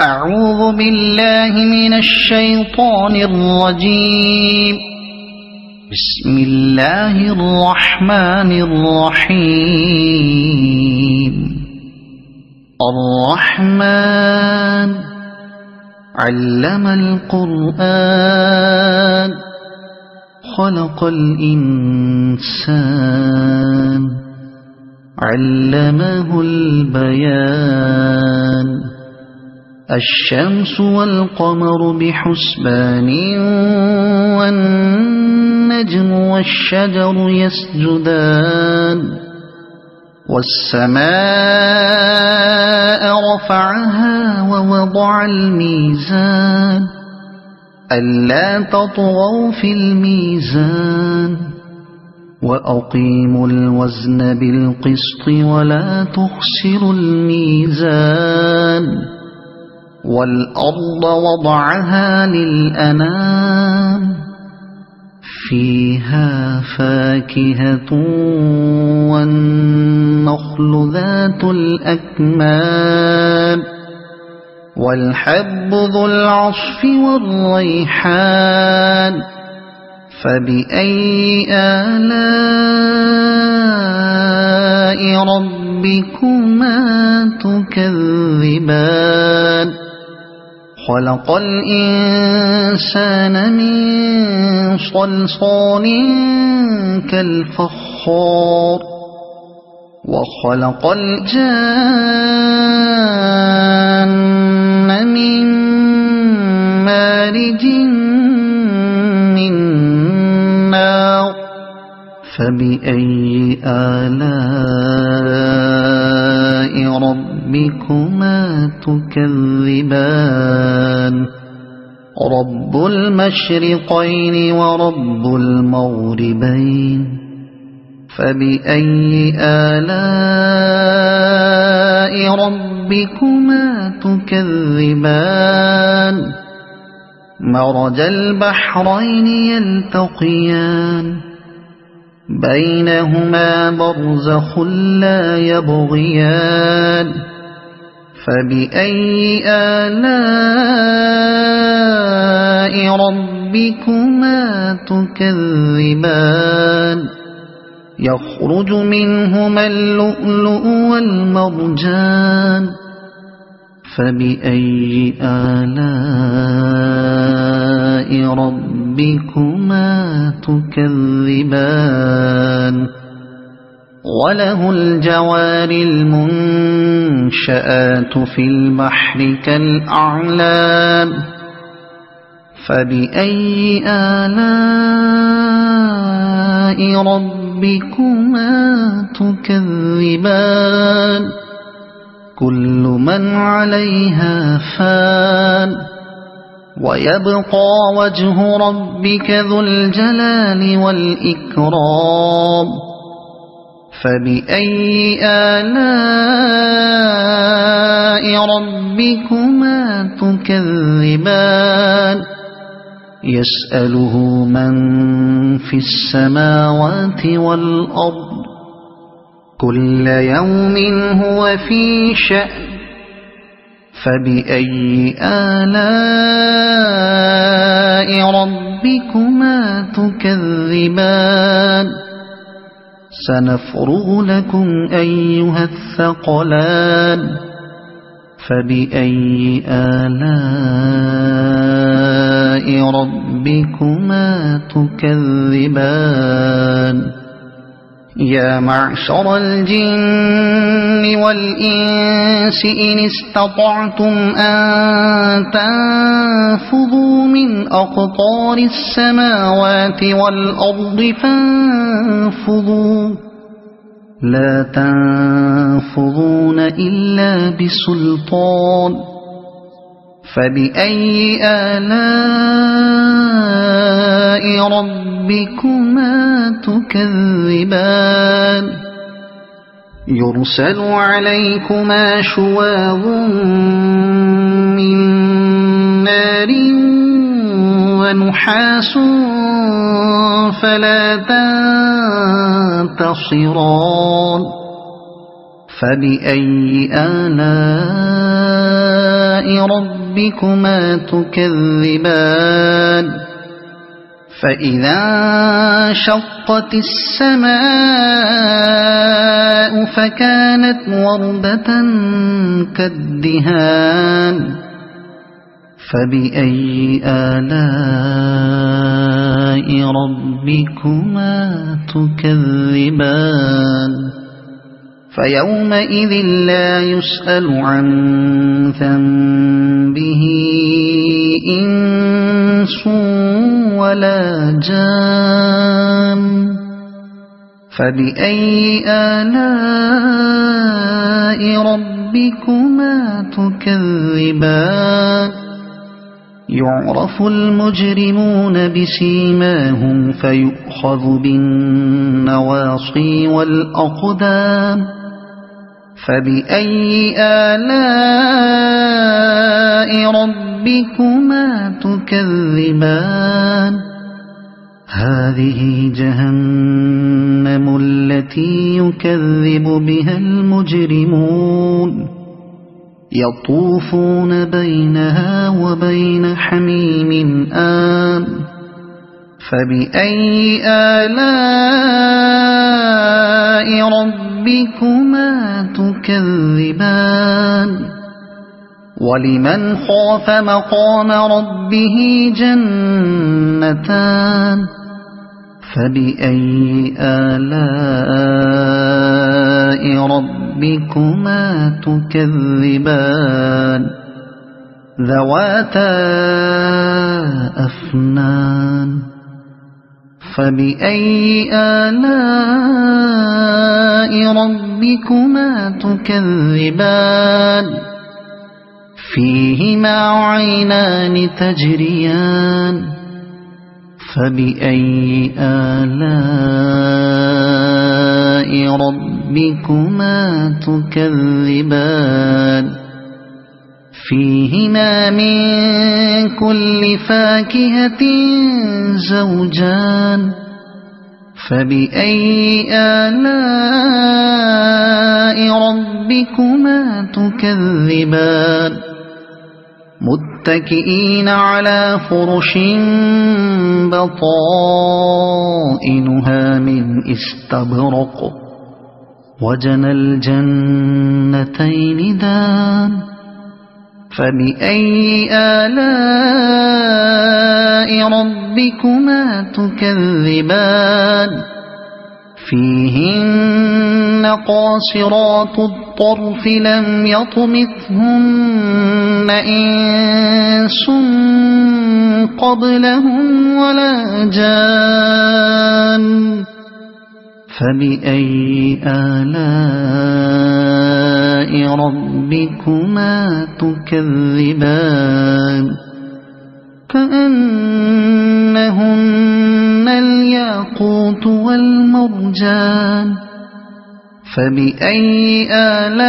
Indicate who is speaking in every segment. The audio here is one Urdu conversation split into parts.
Speaker 1: أعوذ بالله من الشيطان الرجيم. بسم الله الرحمن الرحيم. الرحمن علم القرآن خلق الإنسان علمه البيان. الشمس والقمر بحسبان والنجم والشجر يسجدان. والسماء رفعها ووضع الميزان ألا تطغوا في الميزان وأقيموا الوزن بالقسط ولا تخسروا الميزان. والأرض وضعها للأنام فيها فاكهة والنخل ذات الأكمام والحب ذو العصف والريحان. فبأي آلاء ربكما تكذبان. خلق الإنسان من صلصال كالفخار وخلق الجان من مارج من نار. فبأي آلاء ربكما تكذبان. رب المشرقين ورب المغربين. فبأي آلاء ربكما تكذبان. مرج البحرين يلتقيان بينهما برزخ لا يبغيان. فبأي آلاء ربكما تكذبان. يخرج منهما اللؤلؤ والمرجان. فبأي آلاء ربكما تكذبان. وله الجوار المنشآت في البحر كالأعلام. فبأي آلاء ربكما تكذبان. كل من عليها فان ويبقى وجه ربك ذو الجلال والإكرام. فبأي آلاء ربكما تكذبان. يسأله من في السماوات والأرض كل يوم هو في شأن. فبأي آلاء ربكما تكذبان. سنفرغ لكم أيها الثقلان. فبأي آلاء ربكما تكذبان. يا معشر الجن والإنس إن استطعتم أن تنفذوا من أقطار السماوات والأرض فانفذوا لا تنفذون إلا بسلطان. فبأي آلاء ربكما تكذبان. يرسل عليكما شواظ من نار ونحاس فلا تنتصران. فبأي آلاء ربكما تكذبان فإذا انشقت السماء فكانت وردة كالدهان فبأي آلاء ربكما تكذبان فيومئذ لا يسأل عن ذنبه إنس ولا جان فبأي آلاء ربكما تكذبان يعرف المجرمون بسيماهم فيؤخذ بالنواصي والأقدام فبأي آلاء ربكما تكذبان هذه جهنم التي يكذب بها المجرمون يطوفون بينها وبين حميم آن فبأي آلاء ربكما تكذبان ولمن خاف مقام ربه جنتان فبأي آلاء ربكما تكذبان ذواتا أفنان فبأي آلاء ربكما تكذبان فيهما عينان تجريان فبأي آلاء ربكما تكذبان فيهما من كل فاكهة زوجان فبأي آلاء ربكما تكذبان متكئين على فرش بطائنها من استبرق وجنى الجنتين دان فبأي آلاء ربكما تكذبان فيهن قاصرات الطرف لم يطمثهن إنس قبلهم ولا جان فبأي آلاء ربكما تكذبان كأنهن الياقوت والمرجان فبأي آلاء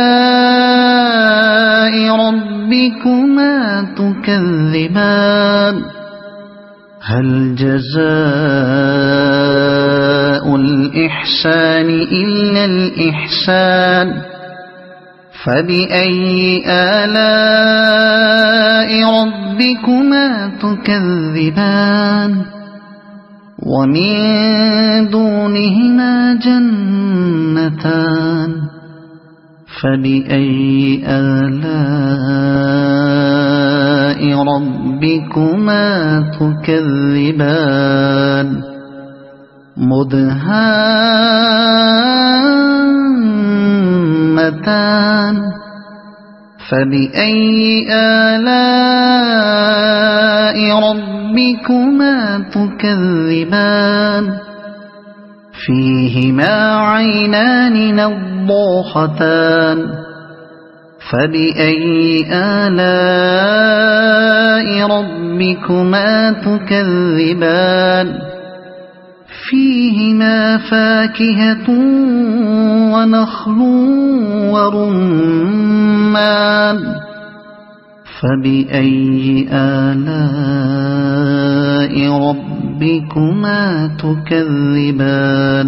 Speaker 1: ربكما تكذبان هل جزاء الإحسان إلا الإحسان فبأي آلاء ربكما تكذبان ومن دونهما جنتان فبأي آلاء ربكما تكذبان مدهامتان فبأي آلاء ربكما تكذبان فيهما عينان نضاختان فبأي آلاء ربكما تكذبان فيهما فاكهة ونخل ورمان فبأي آلاء ربكما تكذبان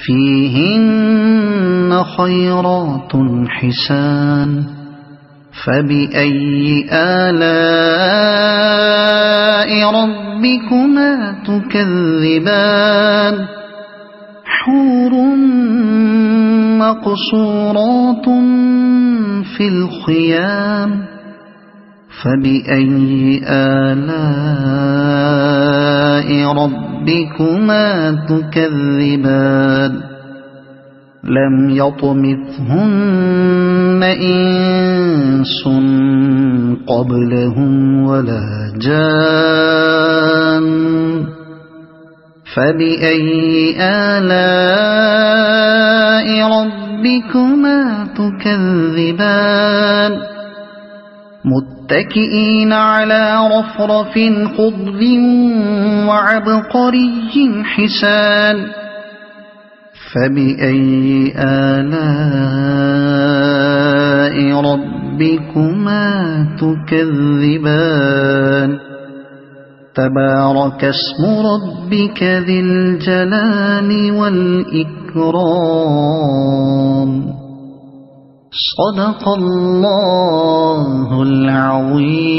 Speaker 1: فيهن خيرات حسان فبأي آلاء ربكما تكذبان حور مقصورات في الخيام فبأي آلاء ربكما تكذبان لم يطمثهن إنس قبلهم ولا جان فبأي آلاء ربكما تكذبان متكئين على رفرف خضر وعبقري حسان فبأي آلاء ربكما تكذبان تبارك اسم ربك ذي الجلال والإكرام صدق الله العظيم.